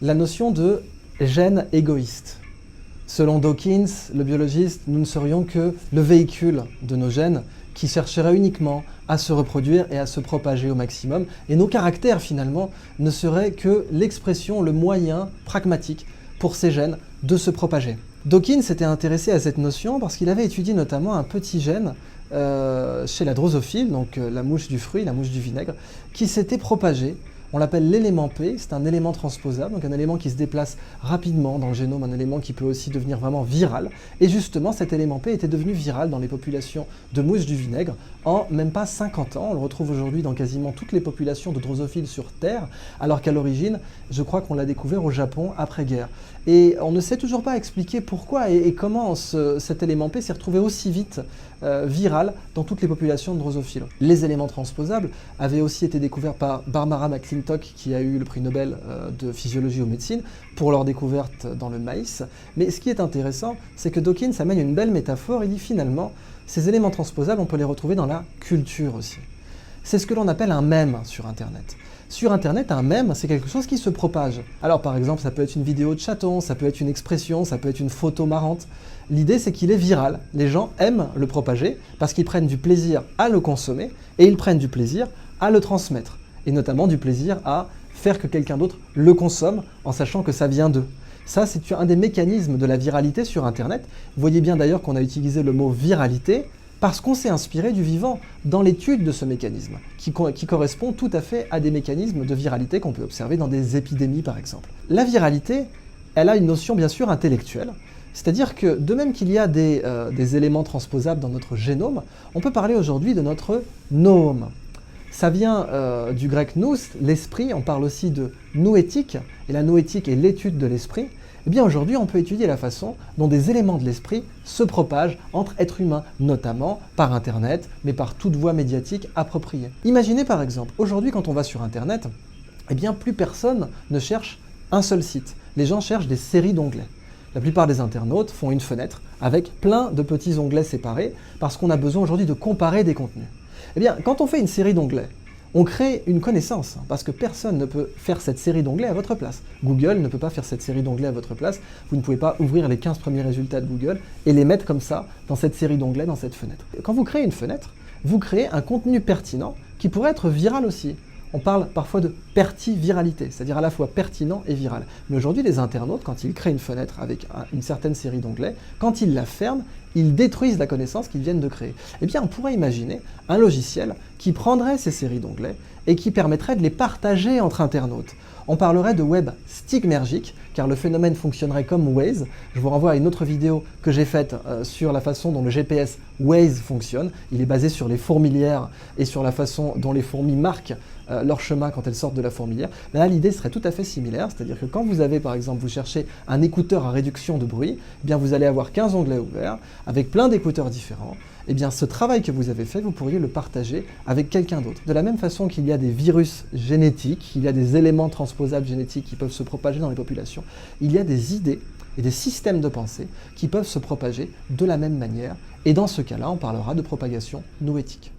la notion de gène égoïste. Selon Dawkins, le biologiste, nous ne serions que le véhicule de nos gènes qui chercheraient uniquement à se reproduire et à se propager au maximum. Et nos caractères, finalement, ne seraient que l'expression, le moyen pragmatique pour ces gènes de se propager. Dawkins s'était intéressé à cette notion parce qu'il avait étudié notamment un petit gène chez la drosophile, donc la mouche du fruit, la mouche du vinaigre, qui s'était propagé. On l'appelle l'élément P, c'est un élément transposable, donc un élément qui se déplace rapidement dans le génome, un élément qui peut aussi devenir vraiment viral. Et justement, cet élément P était devenu viral dans les populations de mouches du vinaigre en même pas 50 ans. On le retrouve aujourd'hui dans quasiment toutes les populations de drosophiles sur Terre, alors qu'à l'origine, je crois qu'on l'a découvert au Japon après-guerre. Et on ne sait toujours pas expliquer pourquoi et comment cet élément P s'est retrouvé aussi vite viral dans toutes les populations de drosophiles. Les éléments transposables avaient aussi été découverts par Barbara McClintock, qui a eu le prix Nobel de physiologie ou médecine, pour leur découverte dans le maïs. Mais ce qui est intéressant, c'est que Dawkins amène une belle métaphore. Il dit finalement, ces éléments transposables, on peut les retrouver dans la culture aussi. C'est ce que l'on appelle un mème sur Internet. Sur Internet, un mème, c'est quelque chose qui se propage. Alors par exemple, ça peut être une vidéo de chaton, ça peut être une expression, ça peut être une photo marrante. L'idée, c'est qu'il est viral. Les gens aiment le propager parce qu'ils prennent du plaisir à le consommer et ils prennent du plaisir à le transmettre. Et notamment du plaisir à faire que quelqu'un d'autre le consomme en sachant que ça vient d'eux. Ça, c'est un des mécanismes de la viralité sur Internet. Vous voyez bien d'ailleurs qu'on a utilisé le mot viralité parce qu'on s'est inspiré du vivant dans l'étude de ce mécanisme, qui correspond tout à fait à des mécanismes de viralité qu'on peut observer dans des épidémies par exemple. La viralité, elle a une notion bien sûr intellectuelle, c'est-à-dire que de même qu'il y a des éléments transposables dans notre génome, on peut parler aujourd'hui de notre noome. Ça vient du grec nous, l'esprit, on parle aussi de noétique, et la noétique est l'étude de l'esprit. Eh bien aujourd'hui, on peut étudier la façon dont des éléments de l'esprit se propagent entre êtres humains, notamment par Internet, mais par toute voie médiatique appropriée. Imaginez par exemple, aujourd'hui quand on va sur Internet, eh bien plus personne ne cherche un seul site. Les gens cherchent des séries d'onglets. La plupart des internautes font une fenêtre avec plein de petits onglets séparés parce qu'on a besoin aujourd'hui de comparer des contenus. Eh bien, quand on fait une série d'onglets, on crée une connaissance, parce que personne ne peut faire cette série d'onglets à votre place. Google ne peut pas faire cette série d'onglets à votre place. Vous ne pouvez pas ouvrir les 15 premiers résultats de Google et les mettre comme ça dans cette série d'onglets, dans cette fenêtre. Quand vous créez une fenêtre, vous créez un contenu pertinent qui pourrait être viral aussi. On parle parfois de pertiviralité, c'est-à-dire à la fois pertinent et viral. Mais aujourd'hui, les internautes, quand ils créent une fenêtre avec une certaine série d'onglets, quand ils la ferment, ils détruisent la connaissance qu'ils viennent de créer. Eh bien, on pourrait imaginer un logiciel qui prendrait ces séries d'onglets et qui permettrait de les partager entre internautes. On parlerait de web stigmergique, car le phénomène fonctionnerait comme Waze. Je vous renvoie à une autre vidéo que j'ai faite sur la façon dont le GPS Waze fonctionne. Il est basé sur les fourmilières et sur la façon dont les fourmis marquent leur chemin quand elles sortent de la fourmilière. Mais là, l'idée serait tout à fait similaire, c'est-à-dire que quand vous avez, par exemple, vous cherchez un écouteur à réduction de bruit, eh bien vous allez avoir 15 onglets ouverts avec plein d'écouteurs différents. Eh bien, ce travail que vous avez fait, vous pourriez le partager avec quelqu'un d'autre. De la même façon qu'il y a des virus génétiques, il y a des éléments transposables génétiques qui peuvent se propager dans les populations, il y a des idées et des systèmes de pensée qui peuvent se propager de la même manière. Et dans ce cas-là, on parlera de propagation noétique.